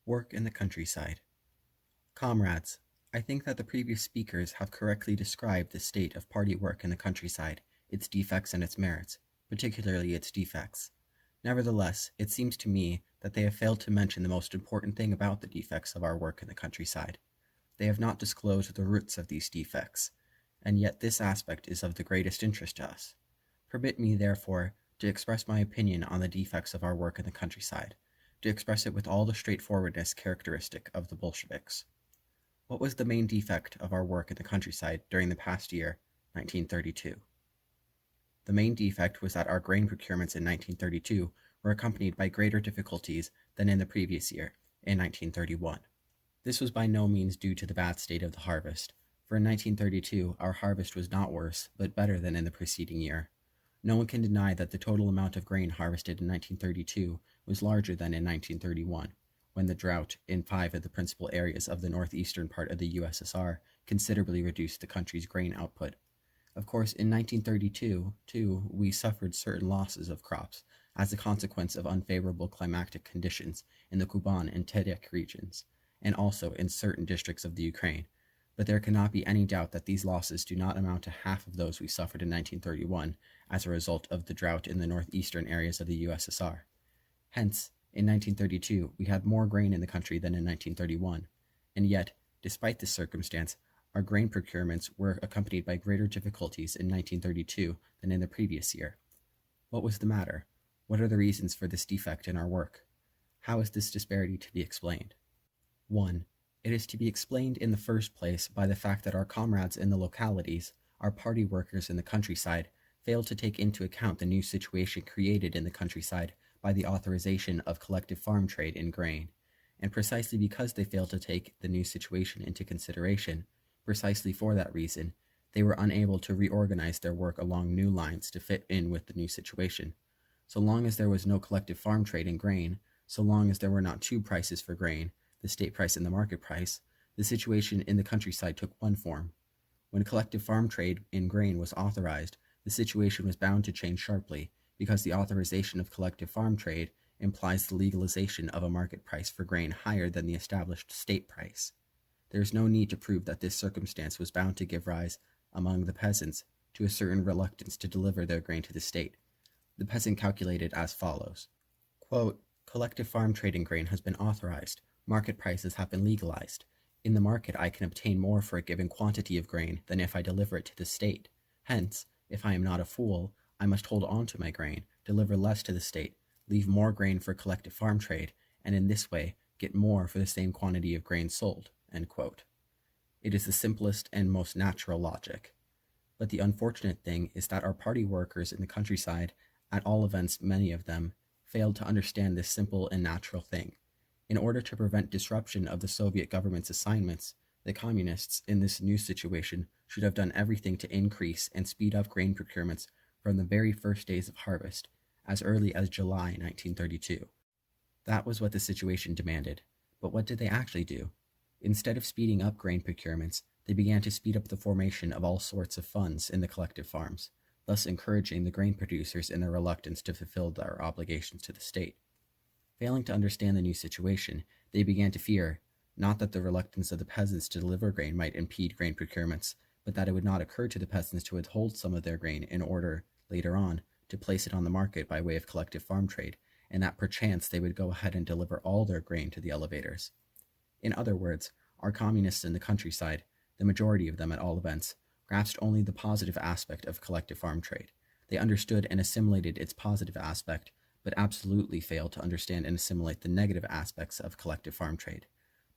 Work in the countryside. Comrades, I think that the previous speakers have correctly described the state of party work in the countryside, its defects and its merits, particularly its defects. Nevertheless, it seems to me that they have failed to mention the most important thing about the defects of our work in the countryside. They have not disclosed the roots of these defects, and yet this aspect is of the greatest interest to us. Permit me, therefore, to express my opinion on the defects of our work in the countryside, to express it with all the straightforwardness characteristic of the Bolsheviks. What was the main defect of our work in the countryside during the past year, 1932? The main defect was that our grain procurements in 1932 were accompanied by greater difficulties than in the previous year, in 1931. This was by no means due to the bad state of the harvest, for in 1932 our harvest was not worse, but better than in the preceding year. No one can deny that the total amount of grain harvested in 1932 was larger than in 1931, when the drought in 5 of the principal areas of the northeastern part of the USSR considerably reduced the country's grain output. Of course, in 1932, too, we suffered certain losses of crops as a consequence of unfavorable climatic conditions in the Kuban and Terek regions, and also in certain districts of the Ukraine, but there cannot be any doubt that these losses do not amount to half of those we suffered in 1931 as a result of the drought in the northeastern areas of the USSR. Hence, in 1932, we had more grain in the country than in 1931, and yet, despite this circumstance, our grain procurements were accompanied by greater difficulties in 1932 than in the previous year. What was the matter? What are the reasons for this defect in our work? How is this disparity to be explained? 1. It is to be explained in the first place by the fact that our comrades in the localities, our party workers in the countryside, failed to take into account the new situation created in the countryside by the authorization of collective farm trade in grain, and precisely because they failed to take the new situation into consideration, precisely for that reason, they were unable to reorganize their work along new lines to fit in with the new situation. So long as there was no collective farm trade in grain, so long as there were not two prices for grain, the state price and the market price, the situation in the countryside took one form. When collective farm trade in grain was authorized, the situation was bound to change sharply, because the authorization of collective farm trade implies the legalization of a market price for grain higher than the established state price. There is no need to prove that this circumstance was bound to give rise, among the peasants, to a certain reluctance to deliver their grain to the state. The peasant calculated as follows. Quote, collective farm trade in grain has been authorized. Market prices have been legalized. In the market, I can obtain more for a given quantity of grain than if I deliver it to the state. Hence, if I am not a fool, I must hold on to my grain, deliver less to the state, leave more grain for collective farm trade, and in this way get more for the same quantity of grain sold. End quote. It is the simplest and most natural logic. But the unfortunate thing is that our party workers in the countryside, at all events many of them, failed to understand this simple and natural thing. In order to prevent disruption of the Soviet government's assignments, the communists in this new situation should have done everything to increase and speed up grain procurements from the very first days of harvest, as early as July 1932. That was what the situation demanded. But what did they actually do? Instead of speeding up grain procurements, they began to speed up the formation of all sorts of funds in the collective farms, thus encouraging the grain producers in their reluctance to fulfill their obligations to the state. Failing to understand the new situation, they began to fear, not that the reluctance of the peasants to deliver grain might impede grain procurements, but that it would not occur to the peasants to withhold some of their grain in order, later on, to place it on the market by way of collective farm trade, and that perchance they would go ahead and deliver all their grain to the elevators. In other words, our communists in the countryside, the majority of them at all events, grasped only the positive aspect of collective farm trade. They understood and assimilated its positive aspect, but absolutely failed to understand and assimilate the negative aspects of collective farm trade.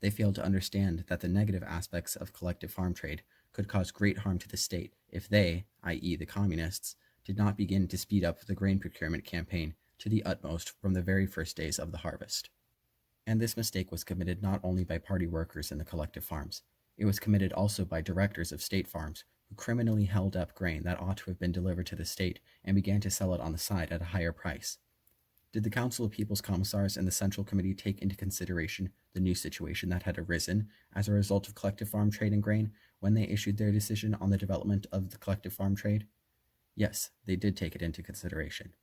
They failed to understand that the negative aspects of collective farm trade could cause great harm to the state if they, i.e. the communists, did not begin to speed up the grain procurement campaign to the utmost from the very first days of the harvest. And this mistake was committed not only by party workers in the collective farms, it was committed also by directors of state farms who criminally held up grain that ought to have been delivered to the state and began to sell it on the side at a higher price. Did the Council of People's Commissars and the Central Committee take into consideration the new situation that had arisen as a result of collective farm trade in grain when they issued their decision on the development of the collective farm trade? Yes, they did take it into consideration.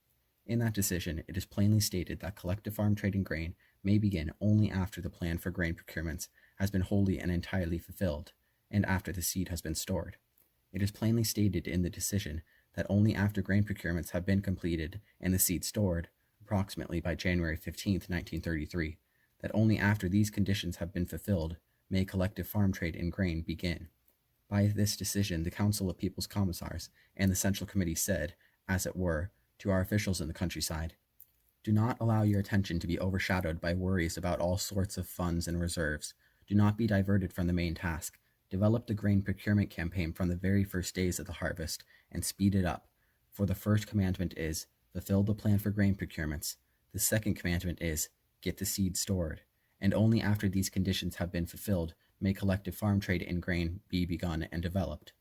In that decision, it is plainly stated that collective farm trade in grain may begin only after the plan for grain procurements has been wholly and entirely fulfilled, and after the seed has been stored. It is plainly stated in the decision that only after grain procurements have been completed and the seed stored, approximately by January 15, 1933, that only after these conditions have been fulfilled may collective farm trade in grain begin. By this decision, the Council of People's Commissars and the Central Committee said, as it were, to our officials in the countryside, "Do not allow your attention to be overshadowed by worries about all sorts of funds and reserves. Do not be diverted from the main task. Develop the grain procurement campaign from the very first days of the harvest and speed it up. For the first commandment is, fulfill the plan for grain procurements. The second commandment is, get the seed stored. And only after these conditions have been fulfilled may collective farm trade in grain be begun and developed."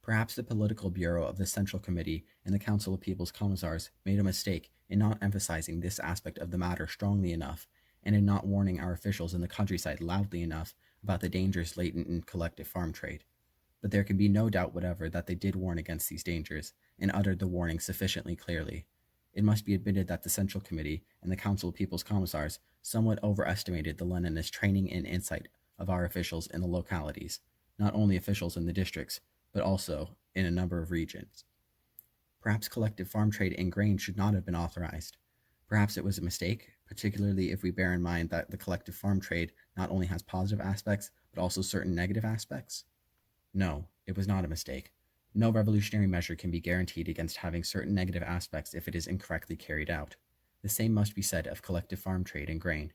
Perhaps the Political Bureau of the Central Committee and the Council of People's Commissars made a mistake in not emphasizing this aspect of the matter strongly enough, and in not warning our officials in the countryside loudly enough about the dangers latent in collective farm trade. But there can be no doubt whatever that they did warn against these dangers, and uttered the warning sufficiently clearly. It must be admitted that the Central Committee and the Council of People's Commissars somewhat overestimated the Leninist training and insight of our officials in the localities, not only officials in the districts, but also in a number of regions. Perhaps collective farm trade in grain should not have been authorized. Perhaps it was a mistake, particularly if we bear in mind that the collective farm trade not only has positive aspects, but also certain negative aspects. No, it was not a mistake. No revolutionary measure can be guaranteed against having certain negative aspects if it is incorrectly carried out. The same must be said of collective farm trade in grain.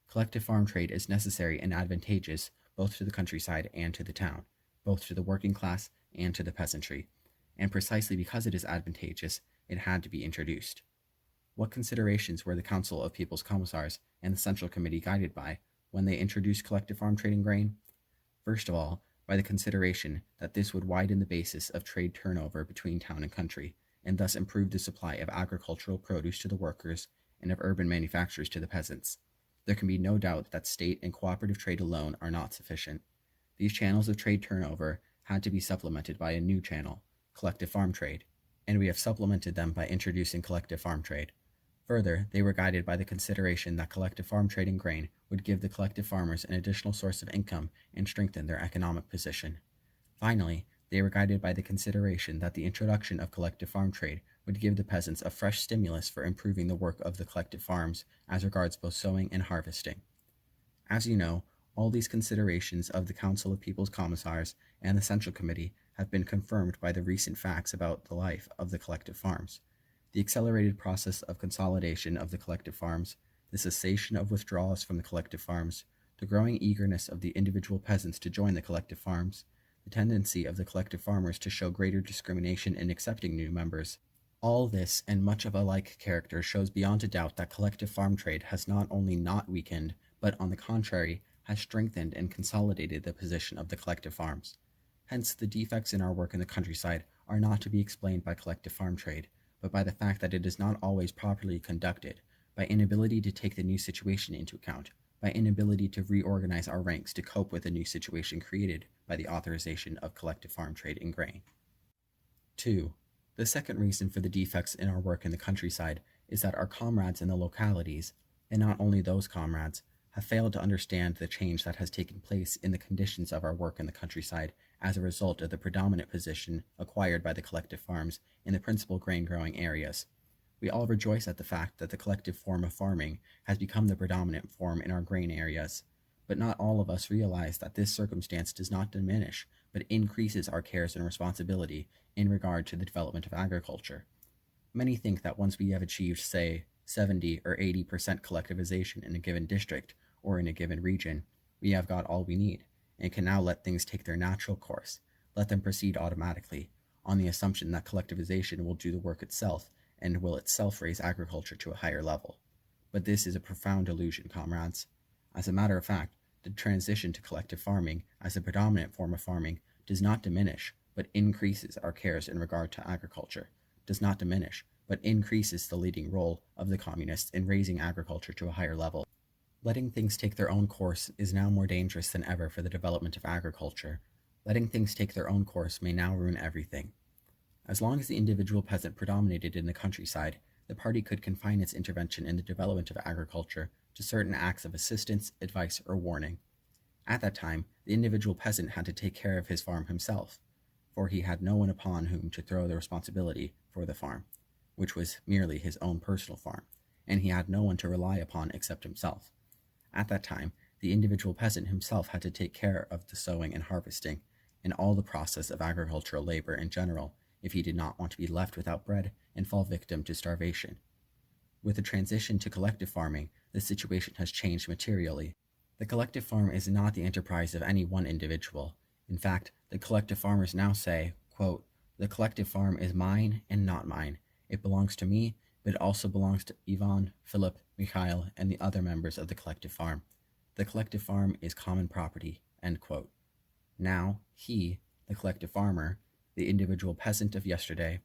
Collective farm trade is necessary and advantageous both to the countryside and to the town, both to the working class and to the peasantry, and precisely because it is advantageous, it had to be introduced. What considerations were the Council of People's Commissars and the Central Committee guided by when they introduced collective farm trade in grain? First of all, by the consideration that this would widen the basis of trade turnover between town and country, and thus improve the supply of agricultural produce to the workers and of urban manufactures to the peasants. There can be no doubt that state and cooperative trade alone are not sufficient. These channels of trade turnover had to be supplemented by a new channel, collective farm trade, and we have supplemented them by introducing collective farm trade. Further, they were guided by the consideration that collective farm trade in grain would give the collective farmers an additional source of income and strengthen their economic position. Finally, they were guided by the consideration that the introduction of collective farm trade would give the peasants a fresh stimulus for improving the work of the collective farms as regards both sowing and harvesting. As you know, all these considerations of the Council of People's Commissars and the Central Committee have been confirmed by the recent facts about the life of the collective farms. The accelerated process of consolidation of the collective farms, the cessation of withdrawals from the collective farms, the growing eagerness of the individual peasants to join the collective farms, the tendency of the collective farmers to show greater discrimination in accepting new members. All this and much of a like character shows beyond a doubt that collective farm trade has not only not weakened, but on the contrary, has strengthened and consolidated the position of the collective farms. Hence, the defects in our work in the countryside are not to be explained by collective farm trade, but by the fact that it is not always properly conducted, by inability to take the new situation into account, by inability to reorganize our ranks to cope with the new situation created by the authorization of collective farm trade in grain. 2. The second reason for the defects in our work in the countryside is that our comrades in the localities, and not only those comrades, have failed to understand the change that has taken place in the conditions of our work in the countryside as a result of the predominant position acquired by the collective farms in the principal grain-growing areas. We all rejoice at the fact that the collective form of farming has become the predominant form in our grain areas, but not all of us realize that this circumstance does not diminish, but increases our cares and responsibility in regard to the development of agriculture. Many think that once we have achieved, say, 70 or 80% collectivization in a given district or in a given region, we have got all we need, and can now let things take their natural course, let them proceed automatically, on the assumption that collectivization will do the work itself and will itself raise agriculture to a higher level. But this is a profound illusion, comrades. As a matter of fact, the transition to collective farming as the predominant form of farming does not diminish, but increases our cares in regard to agriculture, does not diminish, but increases the leading role of the communists in raising agriculture to a higher level. Letting things take their own course is now more dangerous than ever for the development of agriculture. Letting things take their own course may now ruin everything. As long as the individual peasant predominated in the countryside, the party could confine its intervention in the development of agriculture to certain acts of assistance, advice, or warning. At that time, the individual peasant had to take care of his farm himself, for he had no one upon whom to throw the responsibility for the farm, which was merely his own personal farm, and he had no one to rely upon except himself. At that time, the individual peasant himself had to take care of the sowing and harvesting, and all the process of agricultural labor in general, if he did not want to be left without bread and fall victim to starvation. With the transition to collective farming, the situation has changed materially. The collective farm is not the enterprise of any one individual. In fact, the collective farmers now say, quote, "The collective farm is mine and not mine. It belongs to me, but it also belongs to Ivan, Philip, Mikhail, and the other members of the collective farm. The collective farm is common property," end quote. Now, he, the collective farmer, the individual peasant of yesterday,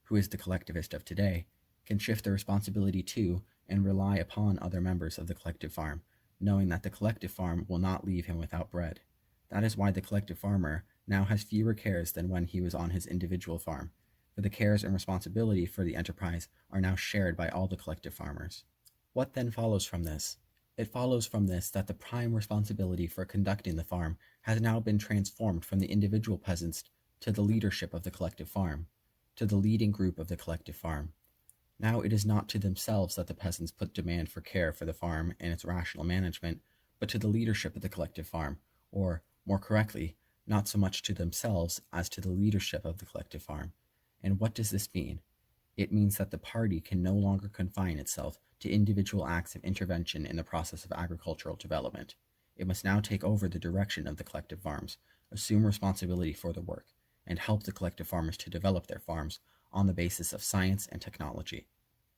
who is the collectivist of today, can shift the responsibility to and rely upon other members of the collective farm, knowing that the collective farm will not leave him without bread. That is why the collective farmer now has fewer cares than when he was on his individual farm, for the cares and responsibility for the enterprise are now shared by all the collective farmers. What then follows from this? It follows from this that the prime responsibility for conducting the farm has now been transformed from the individual peasants to the leadership of the collective farm, to the leading group of the collective farm. Now it is not to themselves that the peasants put demand for care for the farm and its rational management, but to the leadership of the collective farm, or, more correctly, not so much to themselves as to the leadership of the collective farm. And what does this mean? It means that the party can no longer confine itself to individual acts of intervention in the process of agricultural development. It must now take over the direction of the collective farms, assume responsibility for the work, and help the collective farmers to develop their farms on the basis of science and technology.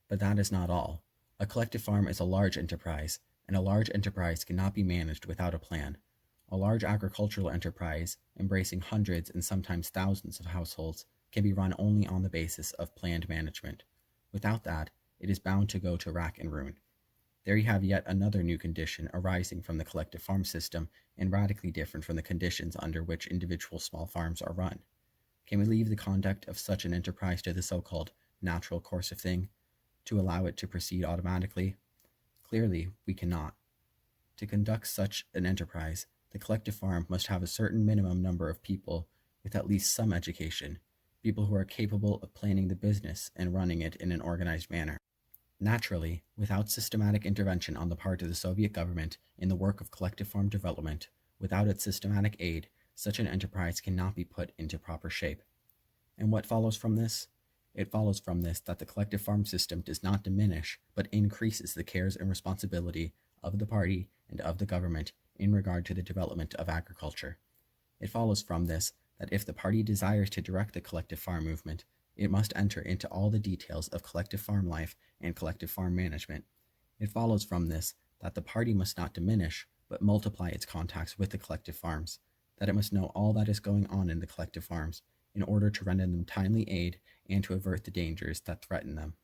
But that is not all. A collective farm is a large enterprise, and a large enterprise cannot be managed without a plan. A large agricultural enterprise, embracing hundreds and sometimes thousands of households, can be run only on the basis of planned management. Without that, it is bound to go to rack and ruin. There you have yet another new condition arising from the collective farm system and radically different from the conditions under which individual small farms are run. Can we leave the conduct of such an enterprise to the so-called natural course of thing, to allow it to proceed automatically? Clearly, we cannot. To conduct such an enterprise, the collective farm must have a certain minimum number of people with at least some education, people who are capable of planning the business and running it in an organized manner. Naturally, without systematic intervention on the part of the Soviet government in the work of collective farm development, without its systematic aid, such an enterprise cannot be put into proper shape. And what follows from this? It follows from this that the collective farm system does not diminish, but increases the cares and responsibility of the party and of the government in regard to the development of agriculture. It follows from this that if the party desires to direct the collective farm movement, it must enter into all the details of collective farm life and collective farm management. It follows from this that the party must not diminish, but multiply its contacts with the collective farms, that it must know all that is going on in the collective farms in order to render them timely aid and to avert the dangers that threaten them.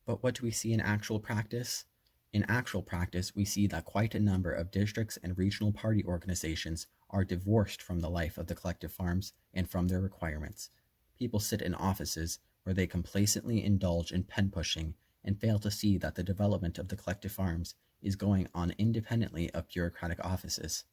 But what do we see in actual practice? In actual practice, we see that quite a number of districts and regional party organizations are divorced from the life of the collective farms and from their requirements. People sit in offices where they complacently indulge in pen pushing and fail to see that the development of the collective farms is going on independently of bureaucratic offices.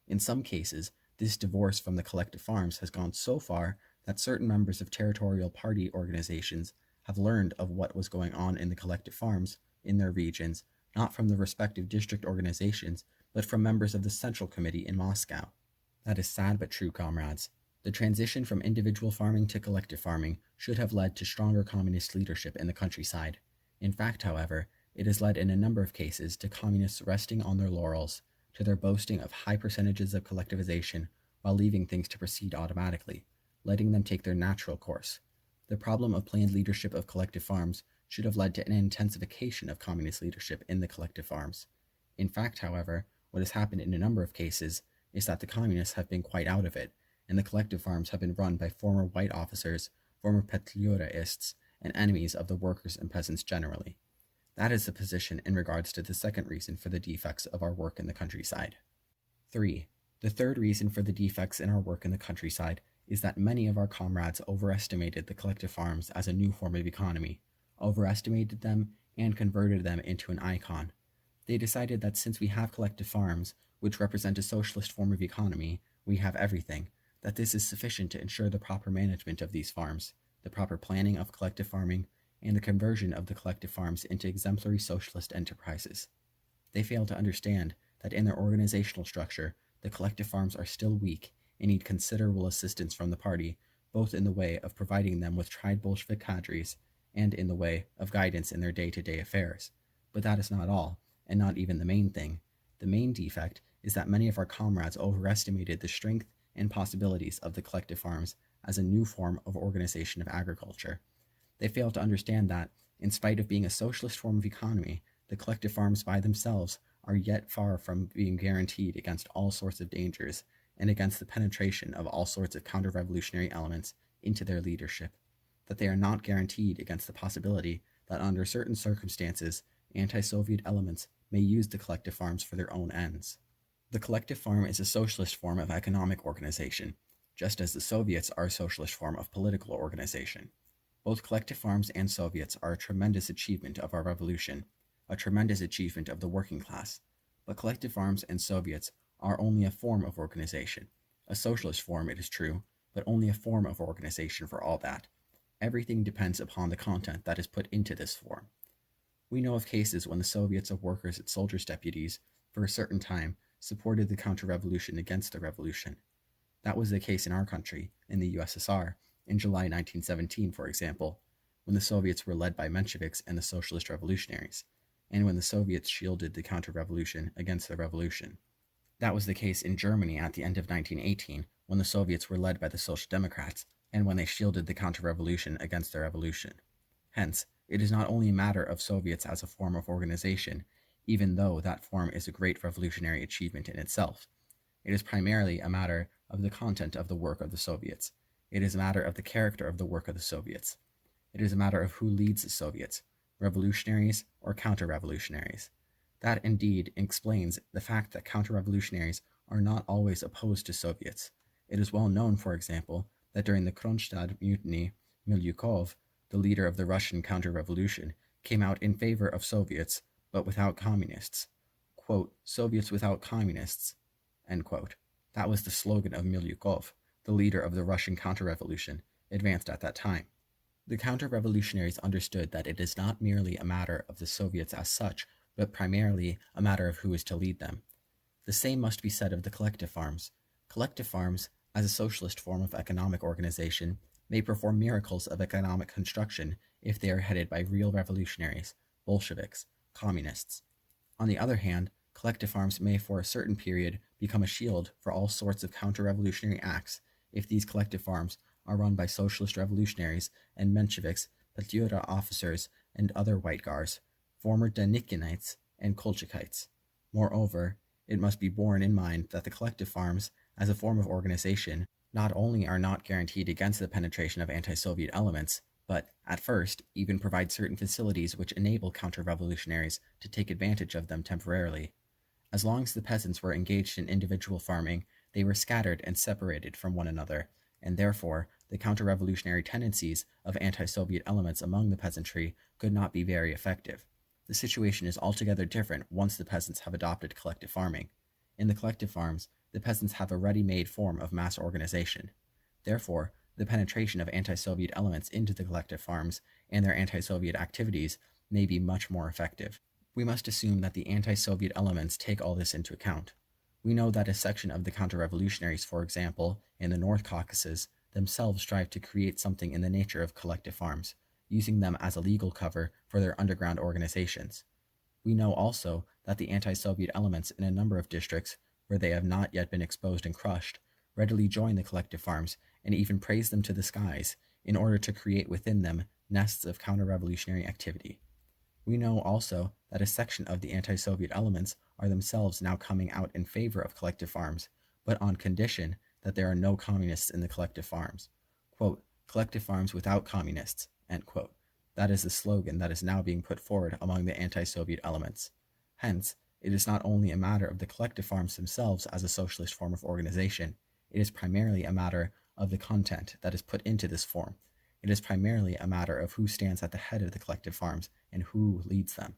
In some cases, this divorce from the collective farms has gone so far that certain members of territorial party organizations have learned of what was going on in the collective farms in their regions, not from the respective district organizations, but from members of the Central Committee in Moscow. That is sad but true, comrades. The transition from individual farming to collective farming should have led to stronger communist leadership in the countryside. In fact, however, it has led in a number of cases to communists resting on their laurels, to their boasting of high percentages of collectivization while leaving things to proceed automatically, letting them take their natural course. The problem of planned leadership of collective farms should have led to an intensification of communist leadership in the collective farms. In fact, however, what has happened in a number of cases is that the communists have been quite out of it, and the collective farms have been run by former white officers, former Petluraists, and enemies of the workers and peasants generally. That is the position in regards to the second reason for the defects of our work in the countryside. 3. The third reason for the defects in our work in the countryside is that many of our comrades overestimated the collective farms as a new form of economy, overestimated them, and converted them into an icon. They decided that since we have collective farms, which represent a socialist form of economy, we have everything, that this is sufficient to ensure the proper management of these farms, the proper planning of collective farming, and the conversion of the collective farms into exemplary socialist enterprises. They fail to understand that in their organizational structure, the collective farms are still weak and need considerable assistance from the party, both in the way of providing them with tried Bolshevik cadres and in the way of guidance in their day-to-day affairs. But that is not all, and not even the main thing. The main defect is that many of our comrades overestimated the strength and possibilities of the collective farms as a new form of organization of agriculture. They fail to understand that, in spite of being a socialist form of economy, the collective farms by themselves are yet far from being guaranteed against all sorts of dangers and against the penetration of all sorts of counter-revolutionary elements into their leadership, that they are not guaranteed against the possibility that under certain circumstances, anti-Soviet elements may use the collective farms for their own ends. The collective farm is a socialist form of economic organization, just as the Soviets are a socialist form of political organization. Both collective farms and Soviets are a tremendous achievement of our revolution, a tremendous achievement of the working class, but collective farms and Soviets are only a form of organization, a socialist form, it is true, but only a form of organization for all that. Everything depends upon the content that is put into this form. We know of cases when the Soviets of workers and soldiers' deputies, for a certain time, supported the counter-revolution against the revolution. That was the case in our country, in the USSR, in July 1917, for example, when the Soviets were led by Mensheviks and the socialist revolutionaries, and when the Soviets shielded the counter-revolution against the revolution. That was the case in Germany at the end of 1918, when the Soviets were led by the Social Democrats, and when they shielded the counter-revolution against the revolution. Hence, it is not only a matter of Soviets as a form of organization, even though that form is a great revolutionary achievement in itself. It is primarily a matter of the content of the work of the Soviets. It is a matter of the character of the work of the Soviets. It is a matter of who leads the Soviets, revolutionaries or counter-revolutionaries. That indeed explains the fact that counter-revolutionaries are not always opposed to Soviets. It is well known, for example, that during the Kronstadt mutiny, Milyukov, the leader of the Russian counter-revolution, came out in favor of Soviets, but without communists. Quote, Soviets without communists, end quote. That was the slogan of Milyukov, the leader of the Russian counter-revolution, advanced at that time. The counter-revolutionaries understood that it is not merely a matter of the Soviets as such, but primarily a matter of who is to lead them. The same must be said of the collective farms. Collective farms, as a socialist form of economic organization, may perform miracles of economic construction if they are headed by real revolutionaries, Bolsheviks, communists. On the other hand, collective farms may for a certain period become a shield for all sorts of counter-revolutionary acts if these collective farms are run by socialist revolutionaries and Mensheviks, Petlura officers, and other white guards, former Denikinites and Kolchakites. Moreover, it must be borne in mind that the collective farms, as a form of organization, not only are not guaranteed against the penetration of anti-Soviet elements, but, at first, even provide certain facilities which enable counter-revolutionaries to take advantage of them temporarily. As long as the peasants were engaged in individual farming, they were scattered and separated from one another, and therefore the counter-revolutionary tendencies of anti-Soviet elements among the peasantry could not be very effective. The situation is altogether different once the peasants have adopted collective farming. In the collective farms, the peasants have a ready-made form of mass organization. Therefore, the penetration of anti-Soviet elements into the collective farms and their anti-Soviet activities may be much more effective. We must assume that the anti-Soviet elements take all this into account. We know that a section of the counter-revolutionaries, for example, in the North Caucasus, themselves strive to create something in the nature of collective farms, using them as a legal cover for their underground organizations. We know also that the anti-Soviet elements in a number of districts, where they have not yet been exposed and crushed, readily join the collective farms and even praise them to the skies in order to create within them nests of counter-revolutionary activity. We know also that a section of the anti-Soviet elements are themselves now coming out in favor of collective farms, but on condition that there are no communists in the collective farms. Quote, collective farms without communists, end quote. That is the slogan that is now being put forward among the anti-Soviet elements. Hence, it is not only a matter of the collective farms themselves as a socialist form of organization, it is primarily a matter of the content that is put into this form. It is primarily a matter of who stands at the head of the collective farms and who leads them.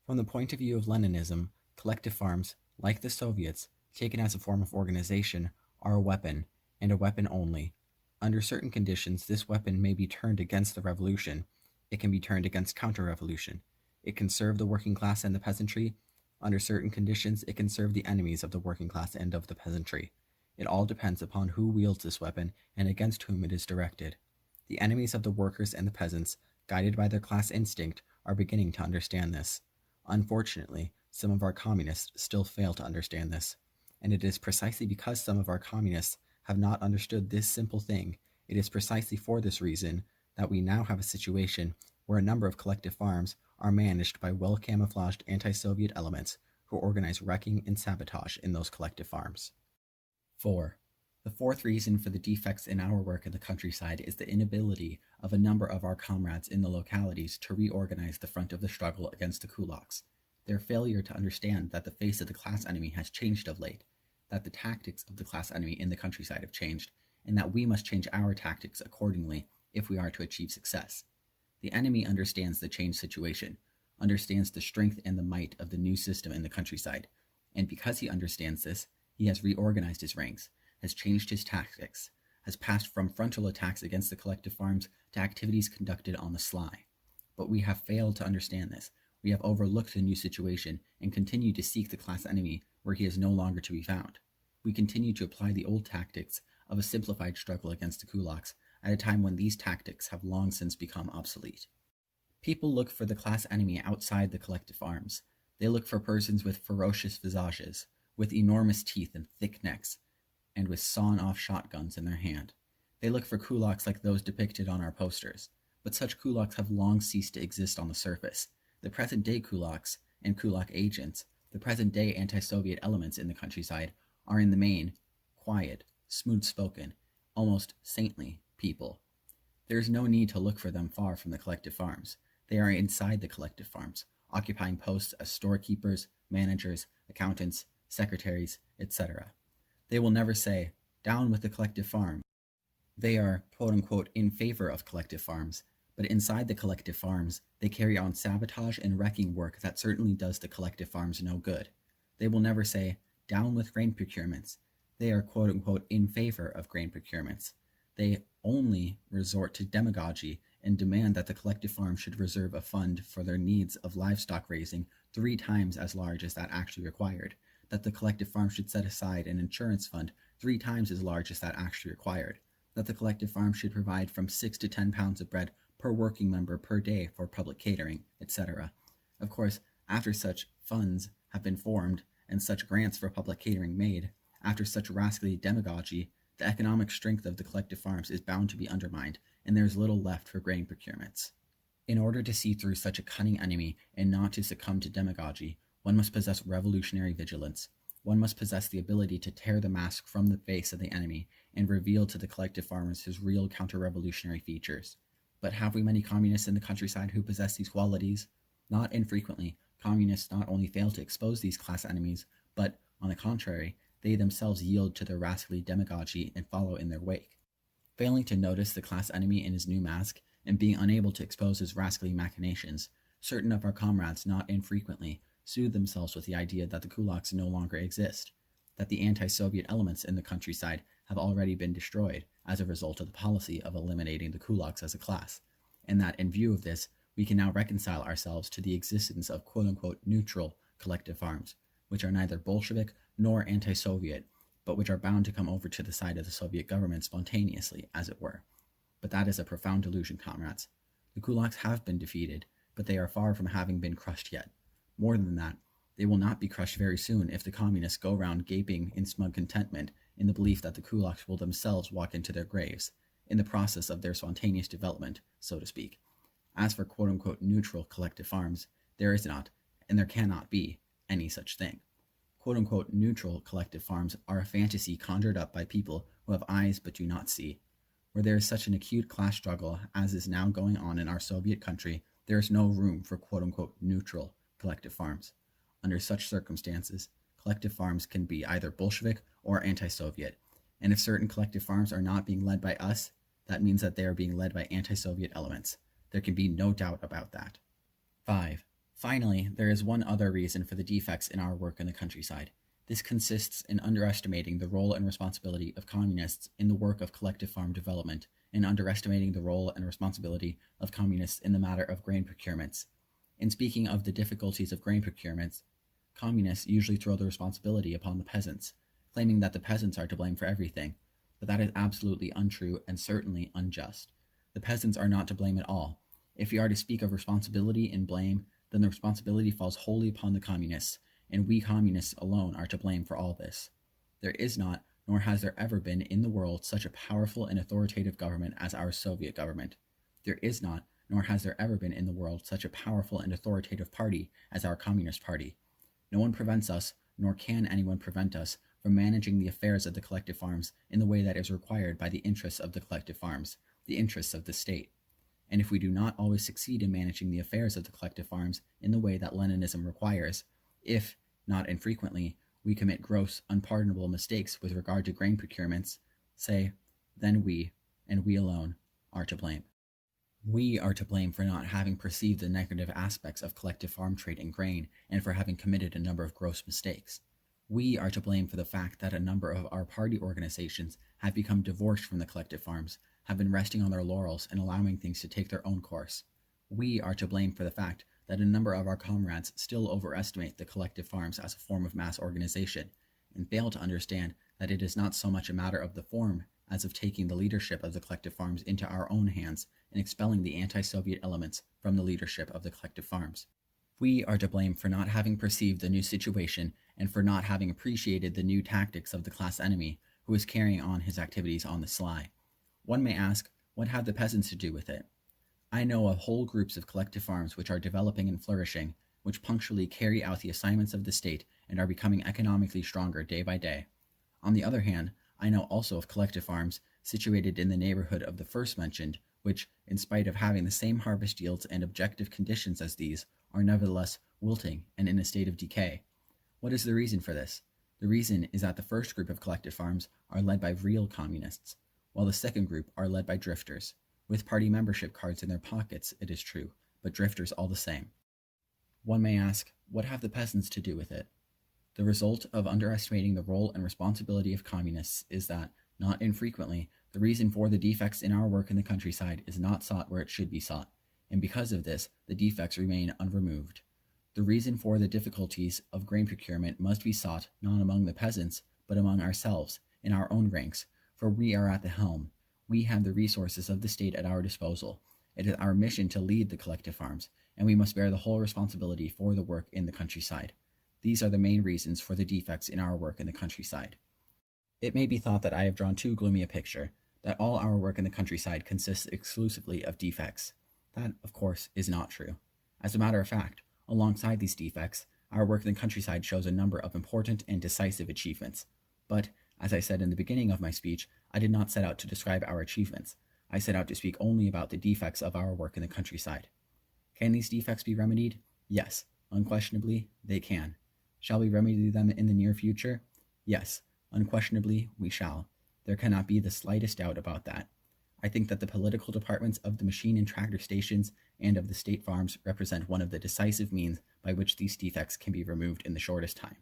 From the point of view of Leninism, collective farms, like the Soviets, taken as a form of organization, are a weapon, and a weapon only. Under certain conditions, this weapon may be turned against the revolution. It can be turned against counter-revolution. It can serve the working class and the peasantry. Under certain conditions, it can serve the enemies of the working class and of the peasantry. It all depends upon who wields this weapon and against whom it is directed. The enemies of the workers and the peasants, guided by their class instinct, are beginning to understand this. Unfortunately, some of our communists still fail to understand this. And it is precisely because some of our communists have not understood this simple thing, it is precisely for this reason that we now have a situation where a number of collective farms are managed by well-camouflaged anti-Soviet elements who organize wrecking and sabotage in those collective farms. 4. The fourth reason for the defects in our work in the countryside is the inability of a number of our comrades in the localities to reorganize the front of the struggle against the kulaks. Their failure to understand that the face of the class enemy has changed of late, that the tactics of the class enemy in the countryside have changed, and that we must change our tactics accordingly if we are to achieve success. The enemy understands the changed situation, understands the strength and the might of the new system in the countryside, and because he understands this, he has reorganized his ranks, has changed his tactics, has passed from frontal attacks against the collective farms to activities conducted on the sly. But we have failed to understand this. We have overlooked the new situation and continue to seek the class enemy where he is no longer to be found. We continue to apply the old tactics of a simplified struggle against the kulaks at a time when these tactics have long since become obsolete. People look for the class enemy outside the collective farms. They look for persons with ferocious visages, with enormous teeth and thick necks, and with sawn-off shotguns in their hand. They look for kulaks like those depicted on our posters, but such kulaks have long ceased to exist on the surface. The present-day kulaks and kulak agents, the present-day anti-Soviet elements in the countryside, are in the main quiet, smooth-spoken, almost saintly people. There is no need to look for them far from the collective farms. They are inside the collective farms, occupying posts as storekeepers, managers, accountants, secretaries, etc. They will never say, "Down with the collective farm." They are, quote-unquote, in favor of collective farms, but inside the collective farms, they carry on sabotage and wrecking work that certainly does the collective farms no good. They will never say, "Down with grain procurements." They are, quote-unquote, in favor of grain procurements. They only resort to demagogy and demand that the collective farm should reserve a fund for their needs of livestock raising 3 times as large as that actually required, that the collective farm should set aside an insurance fund 3 times as large as that actually required, that the collective farm should provide from 6 to 10 pounds of bread per working member per day for public catering, etc. Of course, after such funds have been formed and such grants for public catering made, after such rascally demagogy, the economic strength of the collective farms is bound to be undermined, and there is little left for grain procurements. In order to see through such a cunning enemy and not to succumb to demagogy, one must possess revolutionary vigilance. One must possess the ability to tear the mask from the face of the enemy and reveal to the collective farmers his real counter-revolutionary features. But have we many communists in the countryside who possess these qualities? Not infrequently, communists not only fail to expose these class enemies, but, on the contrary, they themselves yield to their rascally demagogy and follow in their wake. Failing to notice the class enemy in his new mask, and being unable to expose his rascally machinations, certain of our comrades not infrequently soothe themselves with the idea that the kulaks no longer exist, that the anti-Soviet elements in the countryside have already been destroyed as a result of the policy of eliminating the kulaks as a class, and that in view of this, we can now reconcile ourselves to the existence of quote-unquote neutral collective farms, which are neither Bolshevik nor anti-Soviet, but which are bound to come over to the side of the Soviet government spontaneously, as it were. But that is a profound delusion, comrades. The kulaks have been defeated, but they are far from having been crushed yet. More than that, they will not be crushed very soon if the communists go round gaping in smug contentment in the belief that the kulaks will themselves walk into their graves, in the process of their spontaneous development, so to speak. As for quote-unquote neutral collective farms, there is not, and there cannot be, any such thing. Quote-unquote neutral collective farms are a fantasy conjured up by people who have eyes but do not see. Where there is such an acute class struggle as is now going on in our Soviet country, there is no room for quote-unquote neutral collective farms. Under such circumstances, collective farms can be either Bolshevik or anti-Soviet, and if certain collective farms are not being led by us, that means that they are being led by anti-Soviet elements. There can be no doubt about that. 5. Finally, there is one other reason for the defects in our work in the countryside. This consists in underestimating the role and responsibility of communists in the work of collective farm development, and underestimating the role and responsibility of communists in the matter of grain procurements. In speaking of the difficulties of grain procurements, communists usually throw the responsibility upon the peasants, claiming that the peasants are to blame for everything, but that is absolutely untrue and certainly unjust. The peasants are not to blame at all. If we are to speak of responsibility and blame, then the responsibility falls wholly upon the communists, and we communists alone are to blame for all this. There is not, nor has there ever been in the world such a powerful and authoritative government as our Soviet government. There is not, nor has there ever been in the world such a powerful and authoritative party as our Communist Party. No one prevents us, nor can anyone prevent us, from managing the affairs of the collective farms in the way that is required by the interests of the collective farms, the interests of the state. And if we do not always succeed in managing the affairs of the collective farms in the way that Leninism requires, if, not infrequently, we commit gross, unpardonable mistakes with regard to grain procurements, say, then we, and we alone, are to blame. We are to blame for not having perceived the negative aspects of collective farm trade in grain and for having committed a number of gross mistakes. We are to blame for the fact that a number of our party organizations have become divorced from the collective farms, have been resting on their laurels and allowing things to take their own course. We are to blame for the fact that a number of our comrades still overestimate the collective farms as a form of mass organization and fail to understand that it is not so much a matter of the form as of taking the leadership of the collective farms into our own hands and expelling the anti-Soviet elements from the leadership of the collective farms. We are to blame for not having perceived the new situation and for not having appreciated the new tactics of the class enemy who is carrying on his activities on the sly. One may ask, what have the peasants to do with it? I know of whole groups of collective farms which are developing and flourishing, which punctually carry out the assignments of the state and are becoming economically stronger day by day. On the other hand, I know also of collective farms situated in the neighborhood of the first mentioned, which, in spite of having the same harvest yields and objective conditions as these, are nevertheless wilting and in a state of decay. What is the reason for this? The reason is that the first group of collective farms are led by real communists, while the second group are led by drifters, with party membership cards in their pockets, it is true, but drifters all the same. One may ask, what have the peasants to do with it? The result of underestimating the role and responsibility of communists is that, not infrequently, the reason for the defects in our work in the countryside is not sought where it should be sought, and because of this, the defects remain unremoved. The reason for the difficulties of grain procurement must be sought not among the peasants, but among ourselves, in our own ranks, for we are at the helm. We have the resources of the state at our disposal. It is our mission to lead the collective farms, and we must bear the whole responsibility for the work in the countryside. These are the main reasons for the defects in our work in the countryside. It may be thought that I have drawn too gloomy a picture, that all our work in the countryside consists exclusively of defects. That, of course, is not true. As a matter of fact, alongside these defects, our work in the countryside shows a number of important and decisive achievements. But, as I said in the beginning of my speech, I did not set out to describe our achievements. I set out to speak only about the defects of our work in the countryside. Can these defects be remedied? Yes, unquestionably, they can. Shall we remedy them in the near future? Yes, unquestionably, we shall. There cannot be the slightest doubt about that. I think that the political departments of the machine and tractor stations and of the state farms represent one of the decisive means by which these defects can be removed in the shortest time.